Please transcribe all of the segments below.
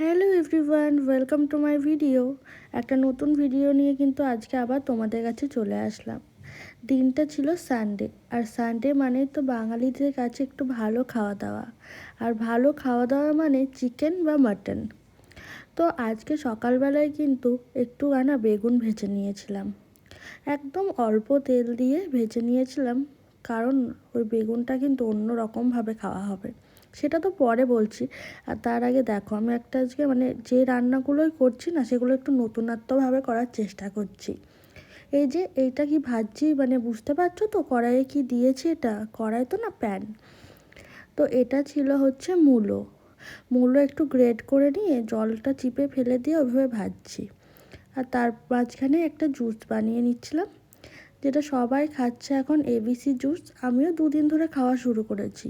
Hello everyone, welcome to my video. একটা নতুন video নিয়ে কিন্তু আজকে আবার তোমাদের কাছে চলে আসলাম। দিনটা ছিল সানডে, আর সানডে মানে তো বাঙালিদের কাছে একটু ভালো খাওয়া দাওয়া। আর ভালো খাওয়া দাওয়া মানে চিকেন বা মাটন। তো আজকে সকালবেলায় কিন্তু একটু বেগুন ভেজে নিয়েছিলাম। একদম অল্প তেল দিয়ে ভেজে নিয়েছিলাম, কারণ ওই বেগুনটা কিন্তু অন্য রকমভাবে খাওয়া হবে, সেটা তো পরে বলছি। আর তার আগে দেখো, আমি একটা আজকে যে রান্নাগুলোই করছি না, সেগুলো একটু নতুনত্বভাবে করার চেষ্টা করছি। এই যে এইটা কি ভাজছি, বুঝতে পারছো তো কড়াইয়ে কি দিয়েছি? এটা কড়াই তো না, প্যান। তো এটা ছিল হচ্ছে মূলো। মূলো একটু গ্রেট করে নিয়ে জলটা চিপে ফেলে দিয়ে ওইভাবে ভাজছি। আর তার মাঝখানে একটা জুস বানিয়ে নিচ্ছিলাম, যেটা সবাই খাচ্ছে এখন, এবিসি জুস। আমিও 2 দিন ধরে খাওয়া শুরু করেছি।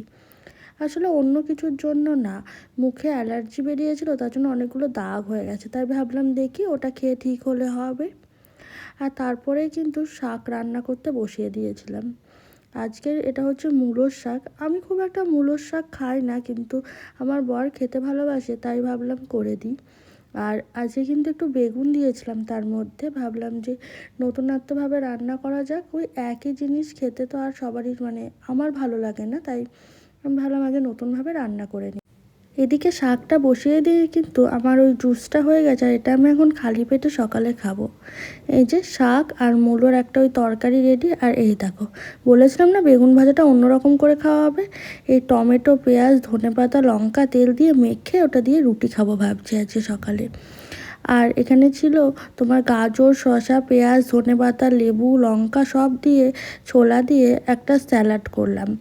আসলে অন্য কিছুর জন্য না, মুখে অ্যালার্জি বেরিয়েছিল, তার জন্য অনেকগুলো দাগ হয়ে গেছে, তাই ভাবলাম দেখি ওটা খেয়ে ঠিক হলে হবে। আর তারপরেই কিন্তু শাক রান্না করতে বসিয়ে দিয়েছিলাম। আজকের এটা হচ্ছে মূলোর শাক। আমি খুব একটা মূলোর শাক খাই না, কিন্তু আমার বর খেতে ভালোবাসে, তাই ভাবলাম করে দিই। আর আজকে কিন্তু একটু বেগুন দিয়েছিলাম তার মধ্যে, ভাবলাম যে নতুনত্বভাবে রান্না করা যাক। ওই একই জিনিস খেতে তো আর সবারই আমার ভালো লাগে না, তাই আমি ভাবলাম আগে নতুনভাবে রান্না করে নিই। এদিকে শাকটা বসিয়ে দিয়ে কিন্তু আমার ওই জুসটা হয়ে গেছে, আর এটা আমি এখন খালি পেটে সকালে খাবো। এই যে শাক আর মূলোর একটা ওই তরকারি রেডি। আর এই দেখো, বলেছিলাম না বেগুন ভাজাটা অন্যরকম করে খাওয়া হবে। এই টমেটো, পেঁয়াজ, ধনেপাতা, লঙ্কা, তেল দিয়ে মেখে ওটা দিয়ে রুটি খাবো ভাবছি আজকে সকালে। আর এখানে ছিল তোমার গাজর, শসা, পেঁয়াজ, ধনেপাতা, লেবু, লঙ্কা সব দিয়ে, ছোলা দিয়ে একটা স্যালাড করলাম।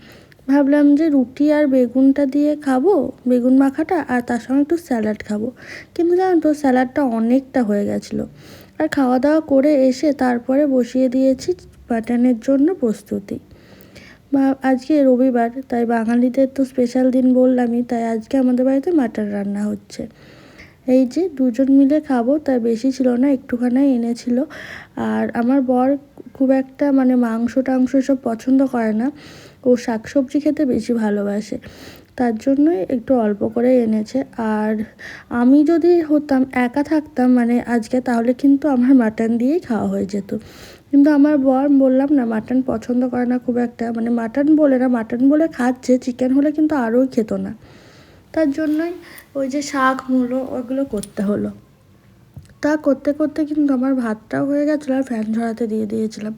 ভাবলাম যে রুটি আর বেগুনটা দিয়ে খাবো, বেগুন মাখাটা, আর তার সঙ্গে একটু স্যালাড খাবো। কিন্তু জানো তো, স্যালাডটা অনেকটা হয়ে গেছিলো। আর খাওয়া দাওয়া করে এসে তারপরে বসিয়ে দিয়েছি মাটনের জন্য প্রস্তুতি। বা আজকে রবিবার, তাই বাঙালিদের তো স্পেশাল দিন বললামই, তাই আজকে আমাদের বাড়িতে মাটন রান্না হচ্ছে। এই যে 2জন মিলে খাবো, তাই বেশি ছিল না, একটুখানি এনেছিল। আর আমার বর খুব একটা মাংস টাংস সব পছন্দ করে না, ও শাকসবজি খেতে বেশি ভালোবাসে, তার জন্যই একটু অল্প করে এনেছে। আর আমি যদি হতাম, একা থাকতাম আজকে, তাহলে কিন্তু আমার মাটন দিয়েই খাওয়া হয়ে যেত। কিন্তু আমার বর, বললাম না, মাটন পছন্দ করে না খুব একটা, মাটন বলে না, মাটন বলে খাচ্ছে, চিকেন হলে কিন্তু আরোই খেত না। তার জন্যই ওই যে শাক, মূলো ওগুলো করতে হলো। তা করতে করতে কিন্তু আমার ভাতটাও হয়ে গেছিলো, আর ফ্যান ঝরাতে দিয়ে দিয়েছিলাম।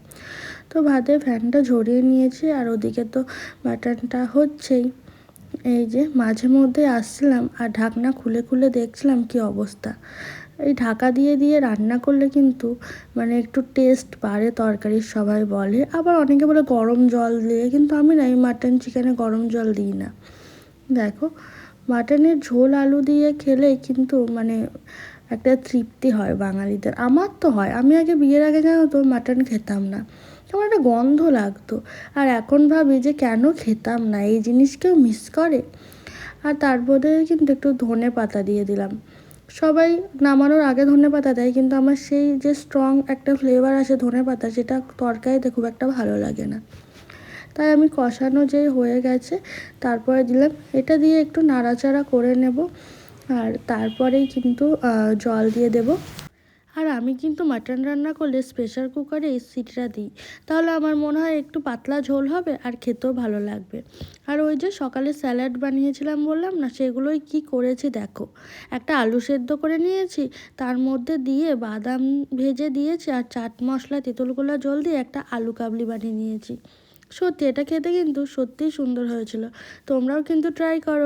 তো ভাতে ফ্যানটা ঝরিয়ে নিয়েছি, আর ওদিকে তো মাটনটা হচ্ছেই। এই যে মাঝে মধ্যে আসছিলাম আর ঢাকনা খুলে খুলে দেখছিলাম কি অবস্থা। এই ঢাকা দিয়ে দিয়ে রান্না করলে কিন্তু একটু টেস্ট বাড়ে তরকারির, সবাই বলে। আবার অনেকে বলে গরম জল দিয়ে, কিন্তু আমি না, এই মাটন চিকেনে গরম জল দিই না। দেখো, মাটনের ঝোল আলু দিয়ে খেলে কিন্তু একটা তৃপ্তি হয় বাঙালিদের, আমার তো হয়। আমি আগে, বিয়ের আগে জানো তো, মাটন খেতাম না, কেমন একটা গন্ধ লাগতো। আর এখন ভাবি যে কেন খেতাম না, এই জিনিস কেউ মিস করে। আর তারপরে কিন্তু একটু ধনে পাতা দিয়ে দিলাম। সবাই নামানোর আগে ধনে পাতা দেয়, কিন্তু আমার সেই যে স্ট্রং একটা ফ্লেভার আসে ধনে পাতা, সেটা তরকারিতে খুব একটা ভালো লাগে না। তাই আমি কষানো যে হয়ে গেছে, তারপরে দিলাম, এটা দিয়ে একটু নাড়াচাড়া করে নেব। আর তারপরেই কিন্তু জল দিয়ে দেব। আর আমি কিন্তু মাটন রান্না করলে প্রেসার কুকারে এই সিটিটা দিই, তাহলে আমার মনে হয় একটু পাতলা ঝোল হবে, আর খেতেও ভালো লাগবে। আর ওই যে সকালে স্যালাড বানিয়েছিলাম বললাম না, সেগুলোই কি করেছি দেখো। একটা আলু সেদ্ধ করে নিয়েছি, তার মধ্যে দিয়ে বাদাম ভেজে দিয়েছি, আর চাট মশলা, তেঁতুল গোলা জল দিয়ে একটা আলু কাবলি বানিয়ে নিয়েছি। সত্যি এটা খেতে কিন্তু সত্যিই সুন্দর হয়েছিল। তোমরাও কিন্তু ট্রাই করো।